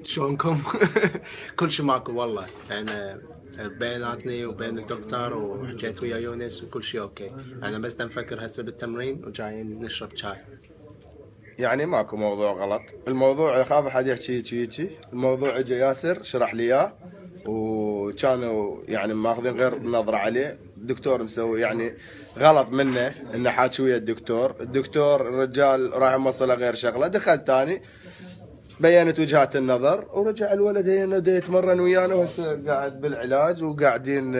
شلونكم؟ كل شيء ماكو والله. انا بيناتني وبين الدكتور وحكيت ويا يونس وكل شيء اوكي. انا بس نفكر هسه بالتمرين وجايين نشرب شاي. يعني ماكو موضوع غلط، الموضوع اخاف احد يحكي هيجي، الموضوع اجى ياسر شرح لي اياه وكانوا يعني ماخذين غير نظرة عليه. الدكتور مسوي يعني غلط منه انه حاكي ويا الدكتور الرجال راح موصله غير شغله. دخل تاني بينت وجهات النظر ورجع الولد هنا يتمرن ويانا وهسه قاعد بالعلاج وقاعدين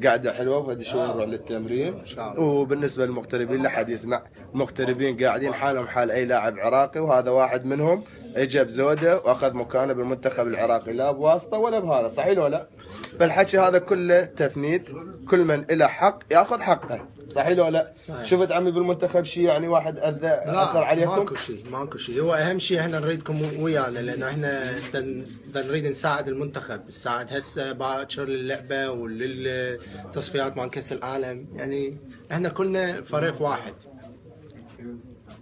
قاعده حلوه وهذه شوي نروح للتمرين. وبالنسبه للمغتربين لا حد يسمع، المغتربين قاعدين حالهم حال اي لاعب عراقي، وهذا واحد منهم اجى بزوده واخذ مكانه بالمنتخب العراقي، لا بواسطه ولا بهذا، صحيح ولا لا؟ فالحكي هذا كله تفنيد، كل من له حق ياخذ حقه، صحيح ولا لا؟ صحيح. شفت عمي بالمنتخب شيء يعني واحد اثر عليكم؟ ماكو شيء، هو اهم شيء احنا نريدكم ويانا، لان احنا نريد نساعد المنتخب، نساعد هسه باكر للعبه وللتصفيات مع كاس العالم، يعني احنا كلنا فريق واحد.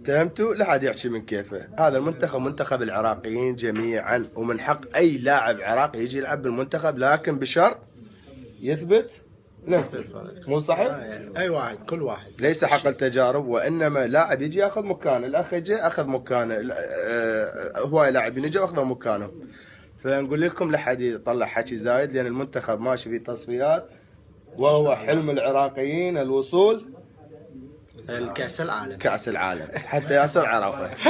فهمتوا؟ لا حد يحكي من كيفه، هذا المنتخب منتخب العراقيين جميعا، ومن حق اي لاعب عراقي يجي يلعب بالمنتخب، لكن بشرط يثبت نفسه، مو صحيح؟ يعني اي واحد، كل واحد، ليس حق التجارب، وانما لاعب يجي ياخذ مكانه، الاخ يجي اخذ مكانه، هواي لاعبين يجوا اخذوا مكانهم. فنقول لكم لا حد يطلع حكي زايد، لان المنتخب ماشي في تصفيات، وهو حلم العراقيين الوصول الكاس العالم، كاس العالم، حتى ياسر عرفه.